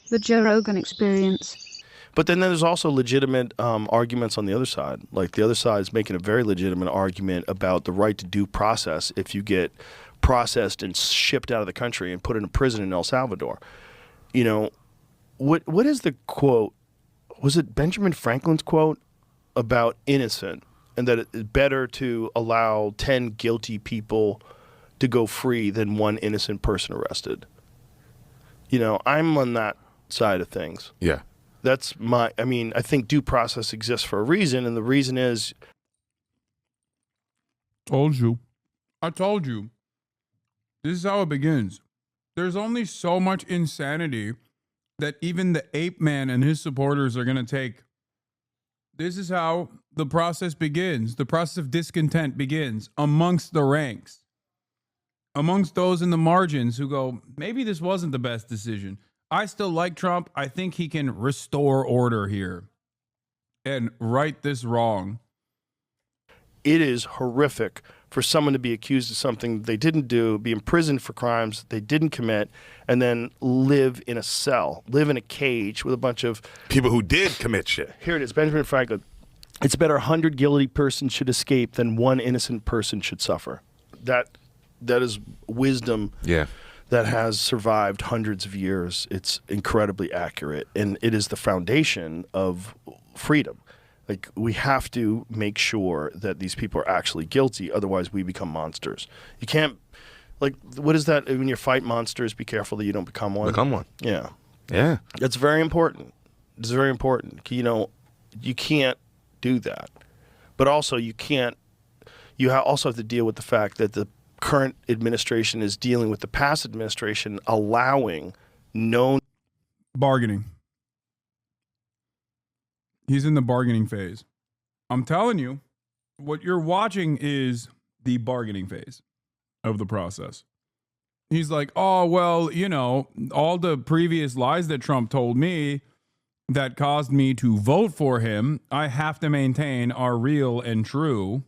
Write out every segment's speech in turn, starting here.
The Joe Rogan Experience. But then there's also legitimate arguments on the other side. Like the other side is making a very legitimate argument about the right to due process if you get processed and shipped out of the country and put in a prison in El Salvador. You know, what is the quote? Was it Benjamin Franklin's quote about innocent and that it's better to allow 10 guilty people to go free than one innocent person arrested? You know, I'm on that side of things. Yeah. That's I think due process exists for a reason, and the reason is... Told you. I told you. This is how it begins. There's only so much insanity that even the ape man and his supporters are going to take. This is how the process begins. The process of discontent begins amongst the ranks, amongst those in the margins who go, maybe this wasn't the best decision. I still like Trump. I think he can restore order here and right this wrong. It is horrific for someone to be accused of something they didn't do, be imprisoned for crimes they didn't commit, and then live in a cell, live in a cage with a bunch of people who did commit shit. Here it is, Benjamin Franklin. It's better 100 guilty persons should escape than one innocent person should suffer. That is wisdom. Yeah. That has survived hundreds of years. It's incredibly accurate, and it is the foundation of freedom. Like, we have to make sure that these people are actually guilty, otherwise we become monsters. You can't, like, what is that? When you fight monsters, be careful that you don't become one. Become one. Yeah. Yeah. That's very important. It's very important. You know, you can't do that. But also, you also have to deal with the fact that the current administration is dealing with the past administration allowing known bargaining. He's in the bargaining phase. I'm telling you, what you're watching is the bargaining phase of the process. He's like, oh, well, you know, all the previous lies that Trump told me that caused me to vote for him, I have to maintain are real and true.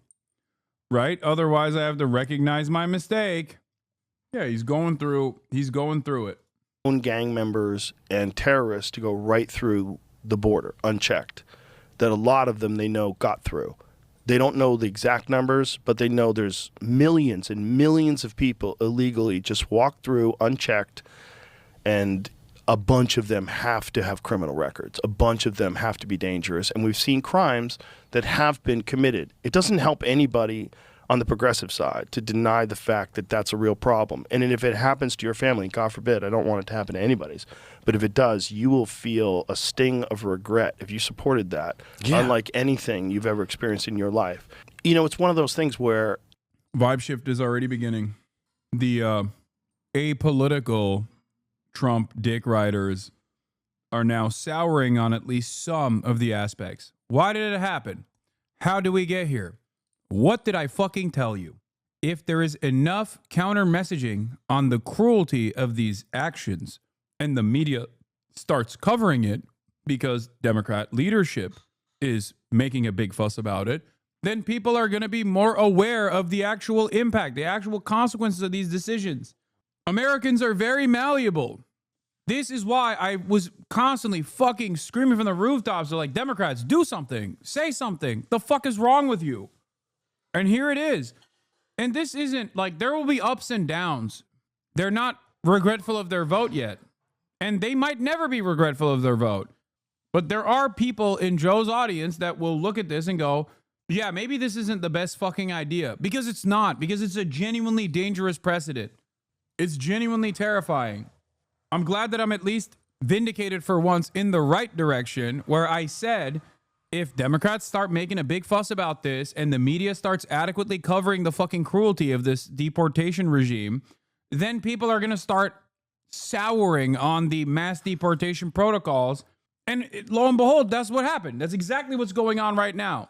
Right? Otherwise, I have to recognize my mistake. Yeah, he's going through it. Gang members and terrorists to go right through the border unchecked. That a lot of them they know got through. They don't know the exact numbers, but they know there's millions and millions of people illegally just walk through unchecked, and a bunch of them have to have criminal records. A bunch of them have to be dangerous. And we've seen crimes that have been committed. It doesn't help anybody on the progressive side to deny the fact that that's a real problem. And if it happens to your family, God forbid, I don't want it to happen to anybody's, but if it does, you will feel a sting of regret if you supported that, unlike anything you've ever experienced in your life. You know, it's one of those things where... Vibe shift is already beginning. The apolitical Trump dick riders are now souring on at least some of the aspects. Why did it happen? How do we get here? What did I fucking tell you? If there is enough counter messaging on the cruelty of these actions and the media starts covering it because Democrat leadership is making a big fuss about it, then people are going to be more aware of the actual impact, the actual consequences of these decisions. Americans are very malleable. This is why I was constantly fucking screaming from the rooftops of like, Democrats, do something, say something. The fuck is wrong with you? And here it is. And this isn't like, there will be ups and downs. They're not regretful of their vote yet. And they might never be regretful of their vote. But there are people in Joe's audience that will look at this and go, yeah, maybe this isn't the best fucking idea. Because it's not. Because it's a genuinely dangerous precedent. It's genuinely terrifying. I'm glad that I'm at least vindicated for once in the right direction, where I said, if Democrats start making a big fuss about this and the media starts adequately covering the fucking cruelty of this deportation regime, then people are going to start souring on the mass deportation protocols. And lo and behold, that's what happened. That's exactly what's going on right now.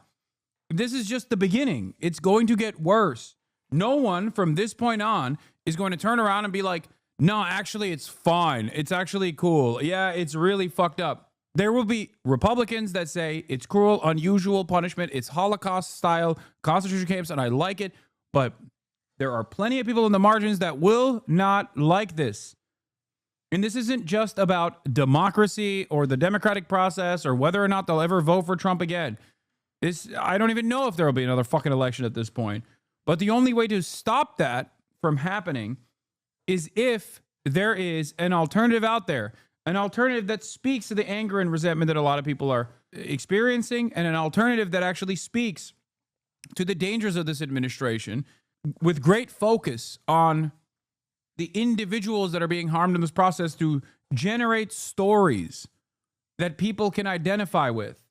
This is just the beginning. It's going to get worse. No one from this point on is going to turn around and be like, no, actually, it's fine. It's actually cool. Yeah, it's really fucked up. There will be Republicans that say it's cruel, unusual punishment. It's Holocaust-style concentration camps, and I like it. But there are plenty of people in the margins that will not like this. And this isn't just about democracy or the democratic process or whether or not they'll ever vote for Trump again. I don't even know if there will be another fucking election at this point. But the only way to stop that from happening is if there is an alternative out there, an alternative that speaks to the anger and resentment that a lot of people are experiencing, and an alternative that actually speaks to the dangers of this administration with great focus on the individuals that are being harmed in this process to generate stories that people can identify with.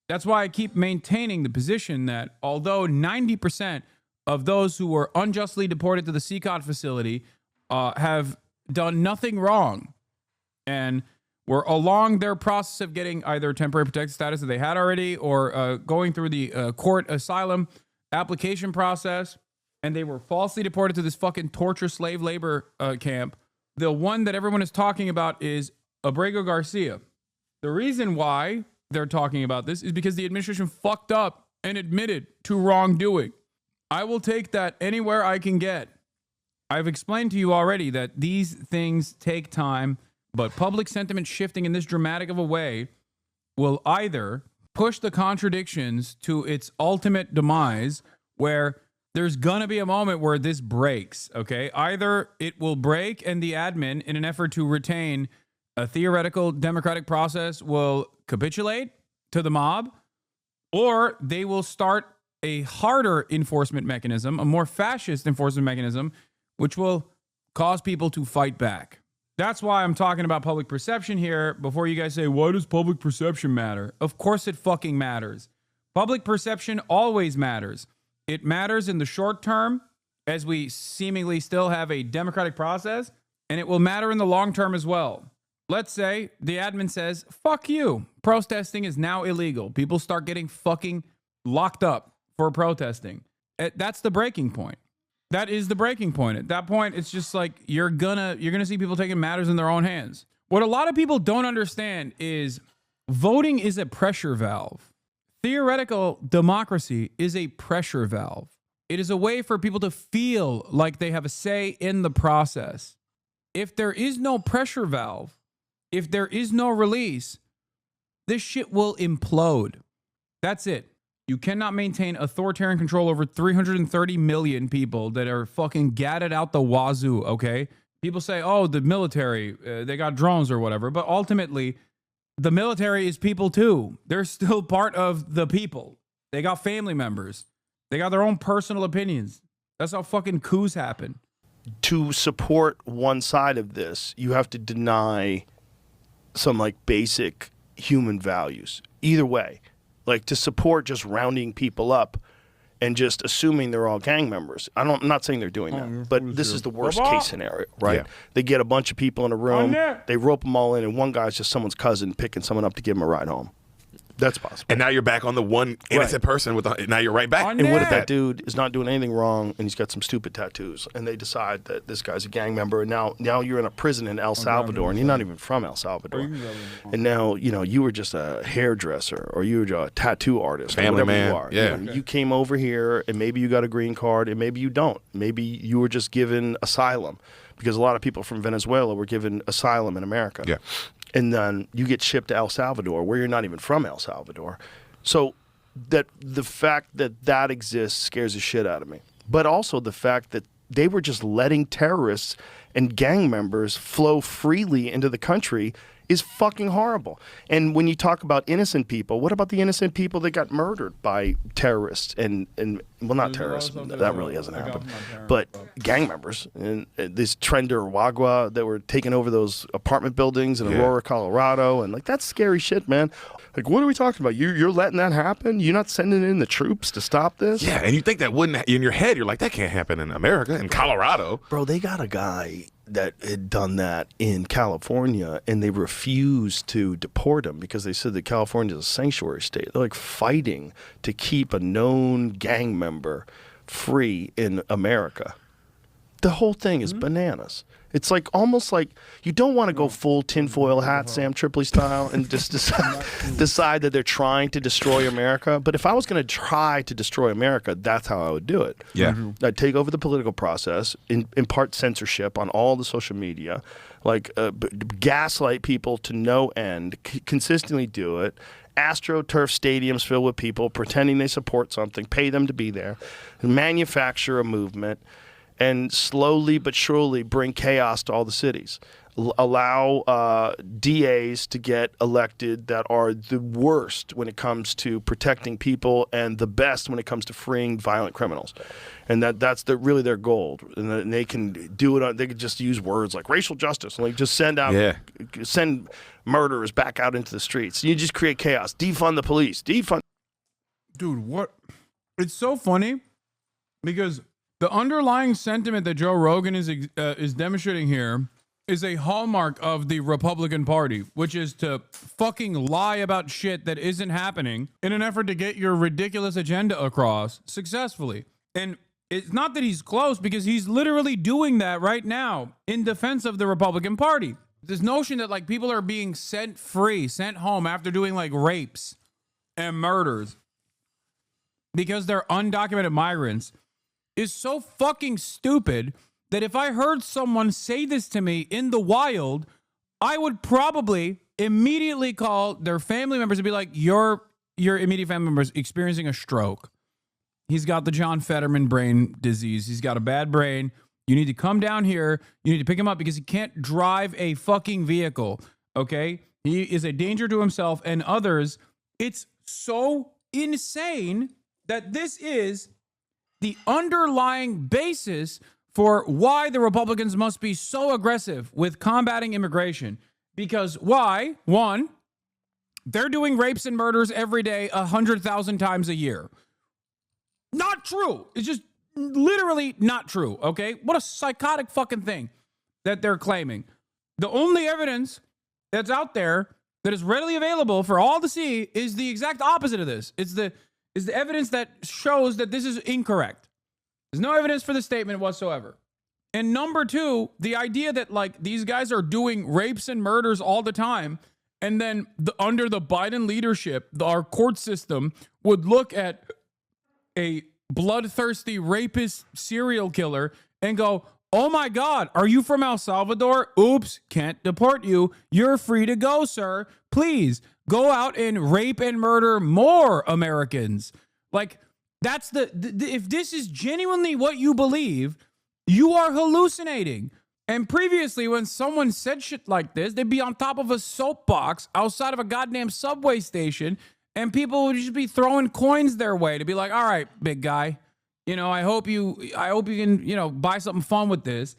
That's why I keep maintaining the position that although 90% of those who were unjustly deported to the CCOT facility have done nothing wrong and were along their process of getting either temporary protected status that they had already or going through the court asylum application process, and they were falsely deported to this fucking torture slave labor camp. The one that everyone is talking about is Abrego Garcia. The reason why they're talking about this is because the administration fucked up and admitted to wrongdoing. I will take that anywhere I can get. I've explained to you already that these things take time, but public sentiment shifting in this dramatic of a way will either push the contradictions to its ultimate demise, where there's going to be a moment where this breaks, okay? Either it will break and the admin, in an effort to retain a theoretical democratic process, will capitulate to the mob, or they will start a harder enforcement mechanism, a more fascist enforcement mechanism, which will cause people to fight back. That's why I'm talking about public perception here before you guys say, why does public perception matter? Of course it fucking matters. Public perception always matters. It matters in the short term as we seemingly still have a democratic process, and it will matter in the long term as well. Let's say the admin says, fuck you. Protesting is now illegal. People start getting fucking locked up for protesting. That's the breaking point. That is the breaking point. At that point, it's just like you're gonna see people taking matters in their own hands. What a lot of people don't understand is voting is a pressure valve. Theoretical democracy is a pressure valve. It is a way for people to feel like they have a say in the process. If there is no pressure valve, if there is no release, this shit will implode. That's it. You cannot maintain authoritarian control over 330 million people that are fucking gadded out the wazoo, okay? People say, oh, the military, they got drones or whatever. But ultimately, the military is people too. They're still part of the people. They got family members. They got their own personal opinions. That's how fucking coups happen. To support one side of this, you have to deny some like basic human values. Either way. Like, to support just rounding people up and just assuming they're all gang members. I'm not saying they're doing that, but this is the worst case scenario, right? Yeah. They get a bunch of people in a room, they rope them all in, and one guy's just someone's cousin picking someone up to give him a ride home. That's possible. And now you're back on the one innocent person now you're right back. And what if that dude is not doing anything wrong and he's got some stupid tattoos and they decide that this guy's a gang member, and now you're in a prison in El Salvador and you're not even from El Salvador. And now, you were just a hairdresser or you were a tattoo artist. Family man. You are. Yeah. You came over here and maybe you got a green card and maybe you don't. Maybe you were just given asylum, because a lot of people from Venezuela were given asylum in America. Yeah. And then you get shipped to El Salvador, where you're not even from El Salvador. So that the fact that that exists scares the shit out of me. But also the fact that they were just letting terrorists and gang members flow freely into the country is fucking horrible. And when you talk about innocent people, what about the innocent people that got murdered by terrorists and well, not terrorists, that really hasn't happened, but gang members, and this Trender Wagwa that were taking over those apartment buildings in Aurora, Colorado, and like, that's scary shit, man. Like, what are we talking about? You're letting that happen? You're not sending in the troops to stop this? Yeah, and you think that wouldn't, in your head, you're like, that can't happen in America, in Colorado. Bro, they got a guy that had done that in California, and they refused to deport him because they said that California is a sanctuary state. They're like fighting to keep a known gang member free in America. The whole thing is bananas. It's like almost like you don't want to go full tinfoil hat, Sam Tripoli style, and just decide that they're trying to destroy America. But if I was going to try to destroy America, that's how I would do it. Yeah. I'd take over the political process, impart censorship on all the social media, gaslight people to no end, consistently do it. AstroTurf stadiums filled with people pretending they support something, pay them to be there, manufacture a movement, and slowly but surely bring chaos to all the cities. Allow DAs to get elected that are the worst when it comes to protecting people and the best when it comes to freeing violent criminals. And that's really their goal. And they can do it. They can just use words like racial justice, like just send murderers back out into the streets. You just create chaos. Defund the police. Defund. Dude, what? It's so funny because the underlying sentiment that Joe Rogan is demonstrating here is a hallmark of the Republican Party, which is to fucking lie about shit that isn't happening in an effort to get your ridiculous agenda across successfully. And it's not that he's close, because he's literally doing that right now in defense of the Republican Party. This notion that like people are being sent home after doing like rapes and murders because they're undocumented migrants is so fucking stupid that if I heard someone say this to me in the wild, I would probably immediately call their family members and be like, your immediate family member is experiencing a stroke. He's got the John Fetterman brain disease. He's got a bad brain. You need to come down here. You need to pick him up because he can't drive a fucking vehicle. Okay? He is a danger to himself and others. It's so insane that this is the underlying basis for why the Republicans must be so aggressive with combating immigration. Because why? One, they're doing rapes and murders every day 100,000 times a year. Not true. It's just literally not true, okay? What a psychotic fucking thing that they're claiming. The only evidence that's out there that is readily available for all to see is the exact opposite of this. It's the evidence that shows that this is incorrect. There's no evidence for the statement whatsoever. And number two, the idea that like these guys are doing rapes and murders all the time, and then under the Biden leadership, our court system would look at a bloodthirsty rapist serial killer and go, oh my God, are you from El Salvador? Oops, can't deport you. You're free to go, sir. Please go out and rape and murder more Americans. Like, that's if this is genuinely what you believe, you are hallucinating. And previously, when someone said shit like this, they'd be on top of a soapbox outside of a goddamn subway station, and people would just be throwing coins their way to be like, all right, big guy, I hope you can, buy something fun with this.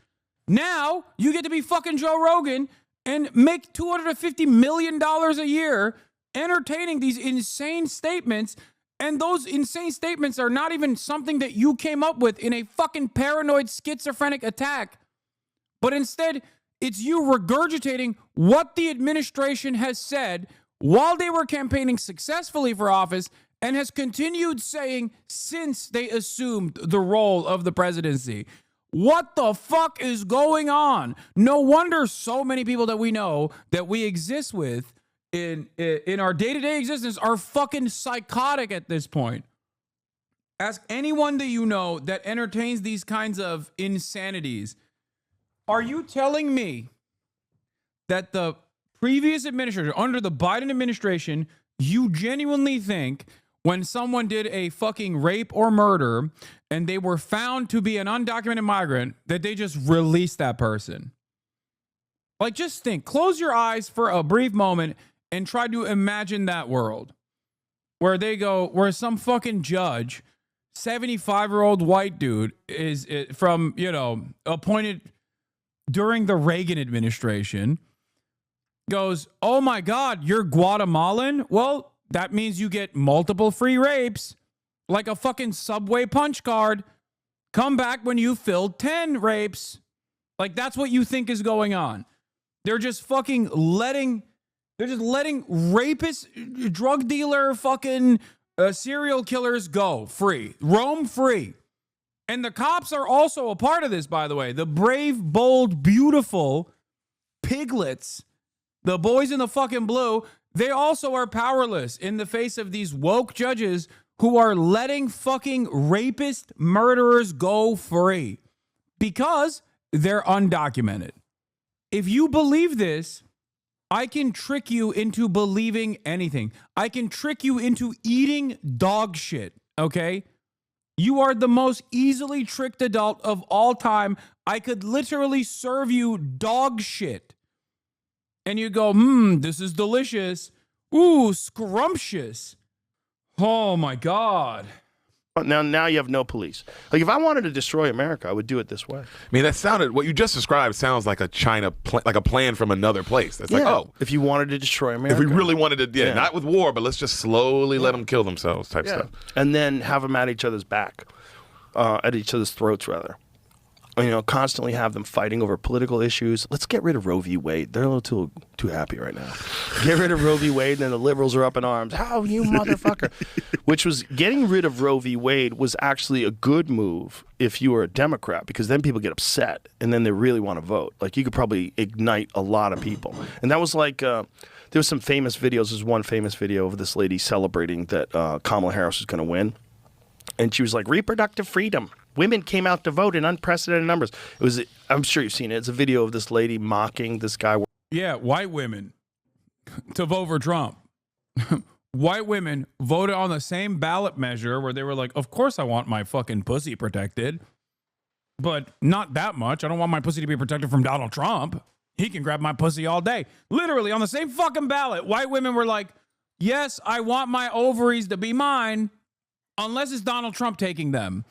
Now you get to be fucking Joe Rogan and make $250 million a year entertaining these insane statements. And those insane statements are not even something that you came up with in a fucking paranoid schizophrenic attack. But instead, it's you regurgitating what the administration has said while they were campaigning successfully for office and has continued saying since they assumed the role of the presidency. What the fuck is going on? No wonder so many people that we know that we exist with in our day-to-day existence are fucking psychotic at this point. Ask anyone that you know that entertains these kinds of insanities. Are you telling me that the previous administration, under the Biden administration, you genuinely think when someone did a fucking rape or murder and they were found to be an undocumented migrant, that they just released that person? Like, just think, close your eyes for a brief moment and try to imagine that world where some fucking judge, 75-year-old white dude is from, appointed during the Reagan administration, goes, oh my God, you're Guatemalan? Well, that means you get multiple free rapes, like a fucking Subway punch card. Come back when you filled 10 rapes. Like, that's what you think is going on. They're just fucking letting rapists, drug dealer, fucking serial killers go free, roam free. And the cops are also a part of this, by the way. The brave, bold, beautiful piglets, the boys in the fucking blue, they also are powerless in the face of these woke judges who are letting fucking rapist murderers go free because they're undocumented. if you believe this, I can trick you into believing anything. I can trick you into eating dog shit, okay? You are the most easily tricked adult of all time. I could literally serve you dog shit. And you go, this is delicious. Ooh, scrumptious. Oh my God. Now you have no police. Like if I wanted to destroy America, I would do it this way. I mean, what you just described sounds like a like a plan from another place. That's like, oh, if you wanted to destroy America, if we really wanted to, not with war, but let's just slowly let them kill themselves type stuff. And then have them at each other's back, at each other's throats rather. Constantly have them fighting over political issues. Let's get rid of Roe v. Wade. They're a little too happy right now. Get rid of Roe v. Wade, and then the liberals are up in arms. How, you motherfucker? Which was, getting rid of Roe v. Wade was actually a good move if you were a Democrat, because then people get upset, and then they really want to vote. Like, you could probably ignite a lot of people. And that was like, there was some famous videos. There's one famous video of this lady celebrating that Kamala Harris was going to win. And she was like, reproductive freedom. Women came out to vote in unprecedented numbers. I'm sure you've seen it. It's a video of this lady mocking this guy. Yeah, white women to vote for Trump. White women voted on the same ballot measure where they were like, of course I want my fucking pussy protected, but not that much. I don't want my pussy to be protected from Donald Trump. He can grab my pussy all day. Literally on the same fucking ballot, white women were like, yes, I want my ovaries to be mine unless it's Donald Trump taking them.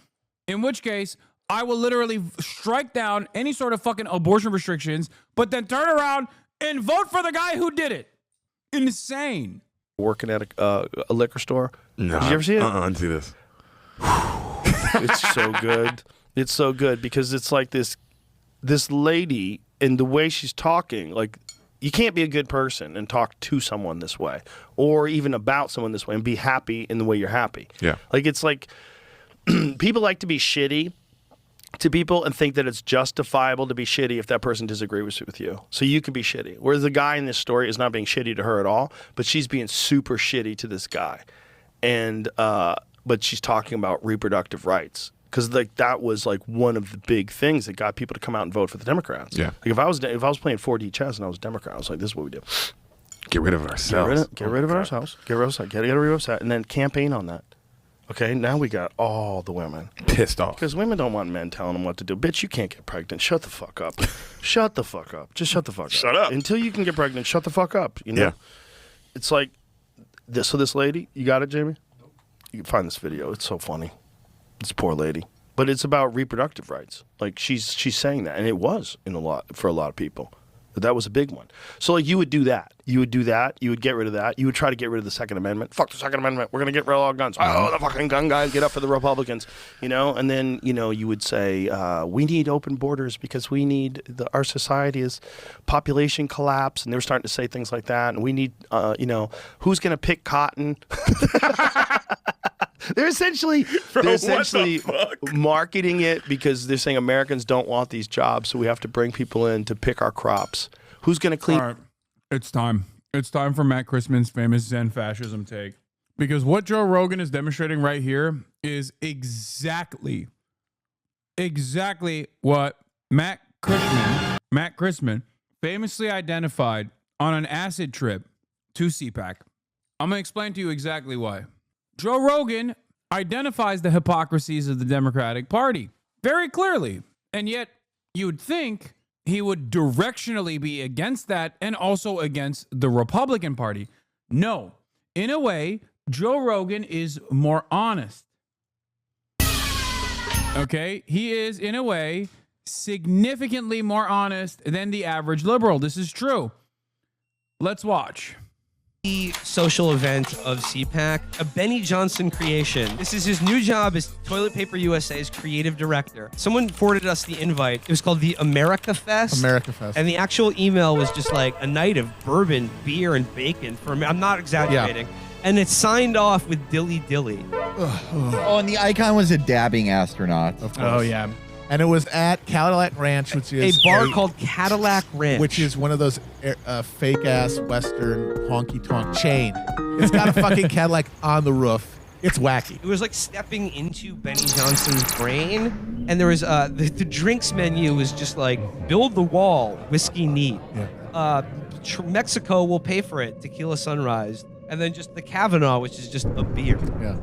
In which case, I will literally strike down any sort of fucking abortion restrictions, but then turn around and vote for the guy who did it. Insane. Working at a liquor store. No, did you ever see it? I didn't see this. It's so good. It's so good because it's like this lady, and the way she's talking, like, you can't be a good person and talk to someone this way, or even about someone this way, and be happy in the way you're happy. Yeah. Like, it's like, people like to be shitty to people and think that it's justifiable to be shitty if that person disagrees with you. So you can be shitty. Whereas the guy in this story is not being shitty to her at all, but she's being super shitty to this guy. And but she's talking about reproductive rights. Because like that was like one of the big things that got people to come out and vote for the Democrats. Yeah. Like if I was playing 4D chess and I was a Democrat, I was like, this is what we do. Get rid of ourselves. Get rid of ourselves. Get rid of ourselves. And then campaign on that. Okay, now we got all the women pissed off. Because women don't want men telling them what to do. Bitch, you can't get pregnant. Shut the fuck up. Shut the fuck up. Just shut the fuck up. Shut up. Until you can get pregnant, shut the fuck up. You know? Yeah. It's like, so this lady, you got it, Jamie? You can find this video. It's so funny. This poor lady. But it's about reproductive rights. Like, she's saying that. And it was for a lot of people. But that was a big one. So, like, you would do that. You would get rid of that. You would try to get rid of the Second Amendment. Fuck the Second Amendment. We're going to get rid of all guns. Oh, the fucking gun guys, get up for the Republicans. And then, you would say, we need open borders because we need, our society is population collapse. And they were starting to say things like that. And we need, who's going to pick cotton? They're essentially marketing it because they're saying Americans don't want these jobs, so we have to bring people in to pick our crops. Who's going to clean? All right. It's time. It's time for Matt Christman's famous Zen fascism take. Because what Joe Rogan is demonstrating right here is exactly what Matt Christman famously identified on an acid trip to CPAC. I'm going to explain to you exactly why. Joe Rogan identifies the hypocrisies of the Democratic Party very clearly. And yet you would think he would directionally be against that and also against the Republican Party. No. In a way, Joe Rogan is more honest. Okay? He is, in a way, significantly more honest than the average liberal. This is true. Let's watch. The social event of CPAC, a Benny Johnson creation. This is his new job as Toilet Paper USA's creative director. Someone forwarded us the invite. It was called the America Fest. America Fest. And the actual email was just like a night of bourbon, beer, and bacon. I'm not exaggerating. Yeah. And it's signed off with Dilly Dilly. Oh, and the icon was a dabbing astronaut. Of course. Oh, yeah. And it was at Cadillac Ranch, which is a bar called Cadillac Ranch, which is one of those fake ass Western honky tonk chain. It's got a fucking Cadillac on the roof. It's wacky. It was like stepping into Benny Johnson's brain, and there was the drinks menu was just like build the wall, whiskey neat. Yeah. Mexico will pay for it, tequila sunrise, and then just the Kavanaugh, which is just a beer. Yeah.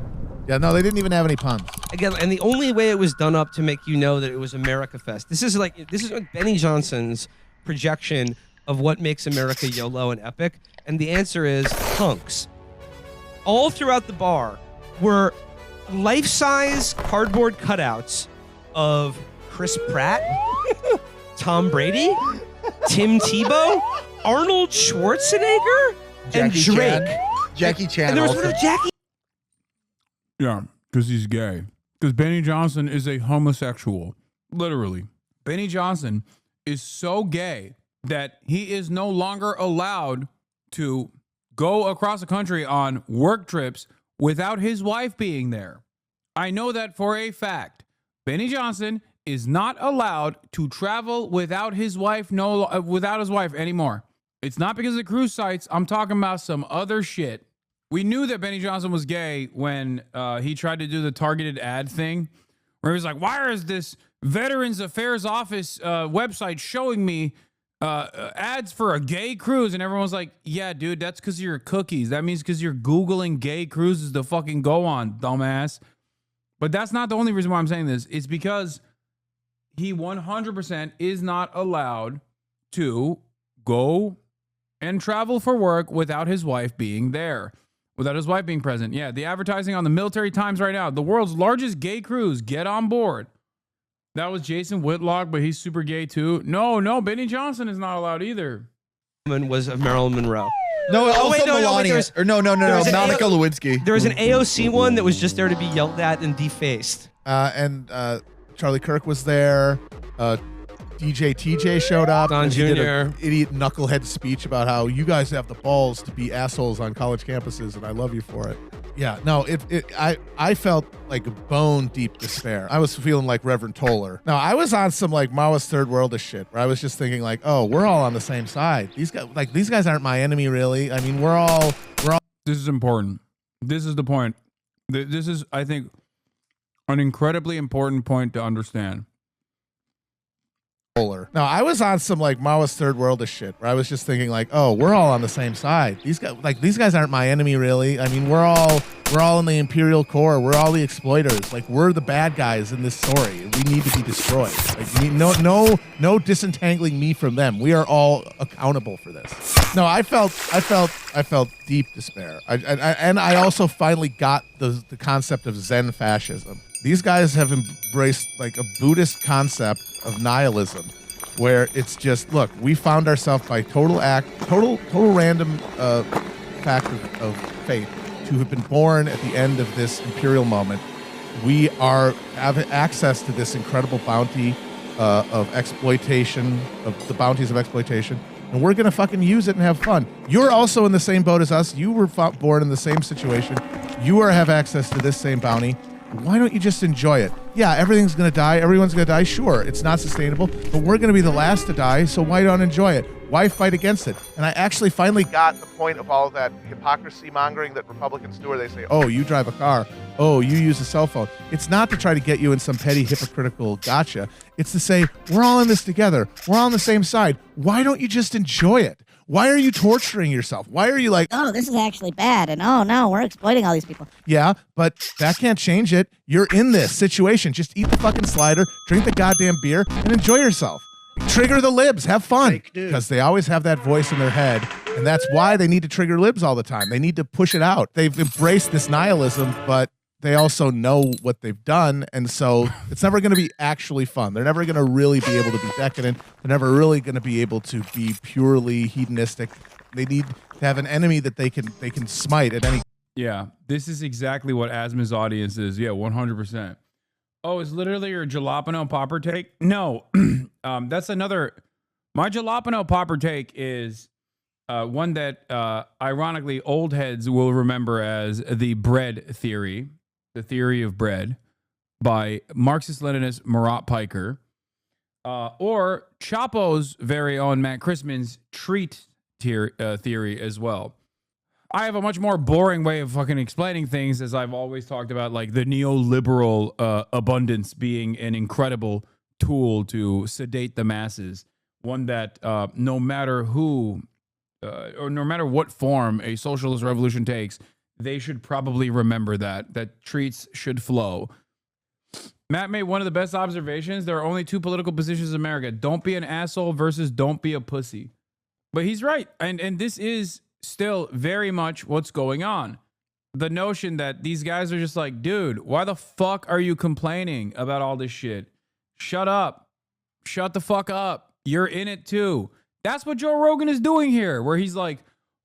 Yeah, no, they didn't even have any puns. Again, and the only way it was done up to make you know that it was America Fest. This is like Benny Johnson's projection of what makes America YOLO and epic, and the answer is hunks. All throughout the bar were life-size cardboard cutouts of Chris Pratt, Tom Brady, Tim Tebow, Arnold Schwarzenegger, and Jackie Drake. Chan. Jackie Chan. And there was also. one of Jackie. Yeah, because he's gay. Because Benny Johnson is a homosexual. Literally. Benny Johnson is so gay that he is no longer allowed to go across the country on work trips without his wife being there. I know that for a fact. Benny Johnson is not allowed to travel without his wife anymore. It's not because of the cruise sites. I'm talking about some other shit. We knew that Benny Johnson was gay when he tried to do the targeted ad thing, where he was like, why is this Veterans Affairs Office website showing me ads for a gay cruise? And everyone's like, yeah, dude, that's because you're cookies. That means because you're Googling gay cruises to fucking go on, dumbass. But that's not the only reason why I'm saying this. It's because he 100% is not allowed to go and travel for work without his wife being there, without his wife being present. Yeah, the advertising on the Military Times right now, the world's largest gay cruise, get on board. That was Jason Whitlock, but he's super gay too. No, Benny Johnson is not allowed either. Was of Marilyn Monroe. No, also wait, no, Melania. there's- No, there's an Monica Lewinsky. There was an AOC one that was just there to be yelled at and defaced. And Charlie Kirk was there. DJ TJ showed up. Don and he did Jr.. an idiot knucklehead speech about how you guys have the balls to be assholes on college campuses, and I love you for it. Yeah, no, I felt like a bone deep despair. I was feeling like Reverend Toller. No, I was on some like Maoist third worldish shit where I was just thinking like, oh, we're all on the same side. These guys aren't my enemy, really. I mean, we're all. This is important. This is the point. This is, I think, an incredibly important point to understand. No, I was on some like Maoist third worldish shit where I was just thinking like, oh, we're all on the same side. These guys aren't my enemy, really. I mean, we're all in the Imperial Core. We're all the exploiters. Like, we're the bad guys in this story. We need to be destroyed. Like, no disentangling me from them. We are all accountable for this. No, I felt deep despair. I also finally got the concept of Zen fascism. These guys have embraced like a Buddhist concept of nihilism, where it's just, look, we found ourselves by total random fact of fate to have been born at the end of this imperial moment. We have access to this incredible bounty of exploitation, of the bounties of exploitation, and we're gonna fucking use it and have fun. You're also in the same boat as us. You were born in the same situation. You have access to this same bounty. Why don't you just enjoy it? Yeah, everything's going to die. Everyone's going to die. Sure, it's not sustainable, but we're going to be the last to die, so why not enjoy it? Why fight against it? And I actually finally got the point of all of that hypocrisy mongering that Republicans do, where they say, oh, you drive a car. Oh, you use a cell phone. It's not to try to get you in some petty hypocritical gotcha. It's to say, we're all in this together. We're all on the same side. Why don't you just enjoy it? Why are you torturing yourself? Why are you like, oh, this is actually bad, and oh no, we're exploiting all these people. Yeah, but that can't change it. You're in this situation. Just eat the fucking slider, drink the goddamn beer, and enjoy yourself. Trigger the libs. Have fun. Because they always have that voice in their head, and that's why they need to trigger libs all the time. They need to push it out. They've embraced this nihilism, but they also know what they've done, and so it's never going to be actually fun. They're never going to really be able to be decadent. They're never really going to be able to be purely hedonistic. They need to have an enemy that they can smite at any. Yeah, this is exactly what Asma's audience is. Yeah, 100%. Oh, is literally your jalapeno popper take? No, that's another. My jalapeno popper take is one that ironically old heads will remember as the bread theory. The Theory of Bread by Marxist-Leninist Marat Piker, or Chapo's very own Matt Christman's treat theory as well. I have a much more boring way of fucking explaining things, as I've always talked about, like the neoliberal abundance being an incredible tool to sedate the masses. One that no matter who or no matter what form a socialist revolution takes, they should probably remember that treats should flow. Matt made one of the best observations. There are only two political positions in America. Don't be an asshole versus don't be a pussy. But he's right. And this is still very much what's going on. The notion that these guys are just like, dude, why the fuck are you complaining about all this shit? Shut up. Shut the fuck up. You're in it too. That's what Joe Rogan is doing here, where he's like,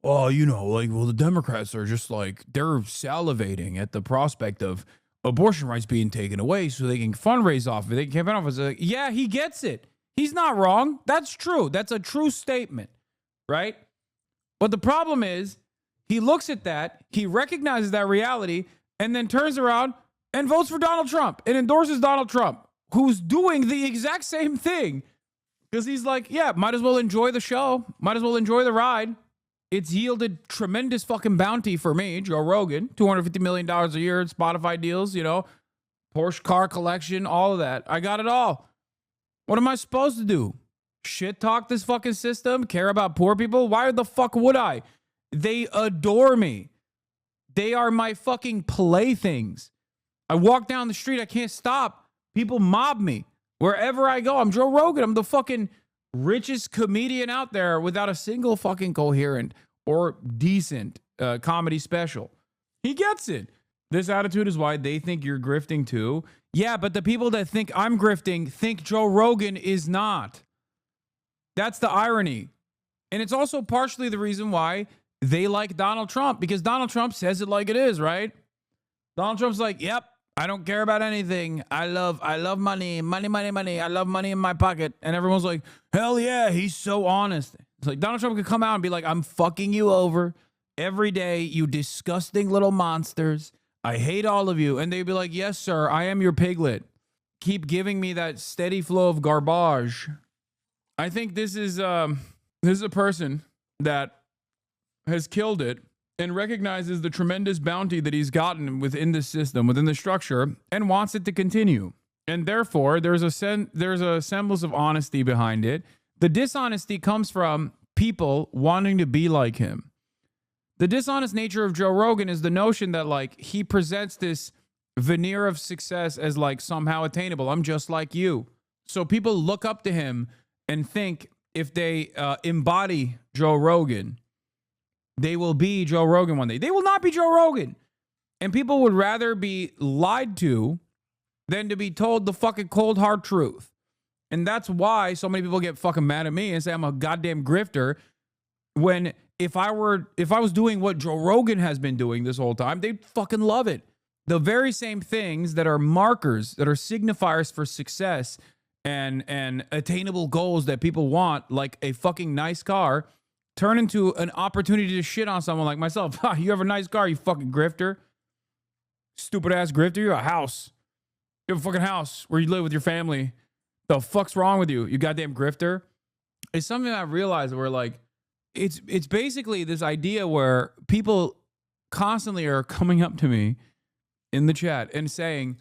oh, you know, like, well, the Democrats are just like, they're salivating at the prospect of abortion rights being taken away so they can fundraise off of it. They can campaign off of it. Like, yeah, he gets it. He's not wrong. That's true. That's a true statement, right? But the problem is he looks at that, he recognizes that reality, and then turns around and votes for Donald Trump and endorses Donald Trump, who's doing the exact same thing. Because he's like, yeah, might as well enjoy the show. Might as well enjoy the ride. It's yielded tremendous fucking bounty for me, Joe Rogan, $250 million a year in Spotify deals, you know, Porsche car collection, all of that. I got it all. What am I supposed to do? Shit talk this fucking system? Care about poor people? Why the fuck would I? They adore me. They are my fucking playthings. I walk down the street, I can't stop. People mob me. Wherever I go, I'm Joe Rogan. I'm the fucking richest comedian out there without a single fucking coherent or decent comedy special. He gets it. This attitude is why they think you're grifting too. Yeah, but the people that think I'm grifting think Joe Rogan is not. That's the irony. And it's also partially the reason why they like Donald Trump, because Donald Trump says it like it is, right? Donald Trump's like, yep, I don't care about anything. I love money, money, money, money. I love money in my pocket. And everyone's like, hell yeah, he's so honest. It's like Donald Trump could come out and be like, I'm fucking you over every day, you disgusting little monsters. I hate all of you. And they'd be like, yes, sir, I am your piglet. Keep giving me that steady flow of garbage. I think this is a person that has killed it and recognizes the tremendous bounty that he's gotten within the system, within the structure, and wants it to continue. And therefore, there's a semblance of honesty behind it. The dishonesty comes from people wanting to be like him. The dishonest nature of Joe Rogan is the notion that, like, he presents this veneer of success as, like, somehow attainable. I'm just like you. So people look up to him and think if they embody Joe Rogan, they will be Joe Rogan one day. They will not be Joe Rogan. And people would rather be lied to than to be told the fucking cold hard truth. And that's why so many people get fucking mad at me and say I'm a goddamn grifter, when if I was doing what Joe Rogan has been doing this whole time, they'd fucking love it. The very same things that are markers, that are signifiers for success and attainable goals that people want, like a fucking nice car, turn into an opportunity to shit on someone like myself. Ha, you have a nice car, you fucking grifter. Stupid ass grifter. You have a house. You have a fucking house where you live with your family. The fuck's wrong with you, you goddamn grifter? It's something I realized where, like, it's basically this idea where people constantly are coming up to me in the chat and saying,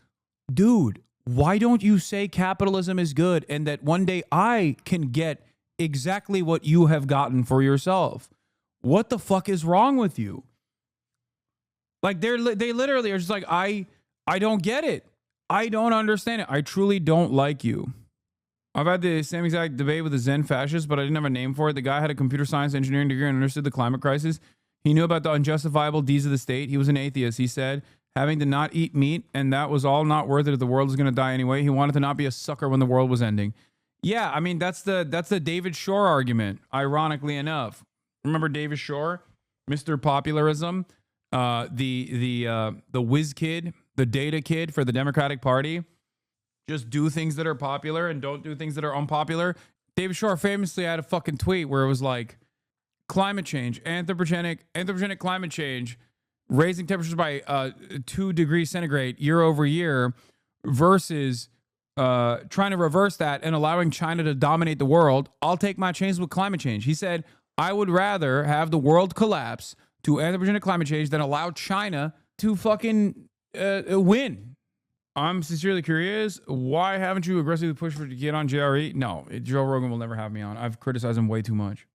dude, why don't you say capitalism is good and that one day I can get exactly what you have gotten for yourself? What the fuck is wrong with you? Like, they literally are just like, I don't get it. I don't understand it. I truly don't like you. I've had the same exact debate with the Zen fascists, but I didn't have a name for it. The guy had a computer science engineering degree and understood the climate crisis. He knew about the unjustifiable deeds of the state. He was an atheist. He said having to not eat meat, and that was all not worth it if the world was going to die anyway. He wanted to not be a sucker when the world was ending. Yeah, I mean, that's the David Shore argument, ironically enough. Remember David Shore, Mr. Popularism, the whiz kid, the data kid for the Democratic Party. Just do things that are popular and don't do things that are unpopular. David Shore famously had a fucking tweet where it was like, climate change, anthropogenic climate change, raising temperatures by 2 degrees centigrade year over year versus trying to reverse that and allowing China to dominate the world. I'll take my chances with climate change. He said, I would rather have the world collapse to anthropogenic climate change than allow China to fucking win. I'm sincerely curious. Why haven't you aggressively pushed for to get on JRE? No, Joe Rogan will never have me on. I've criticized him way too much.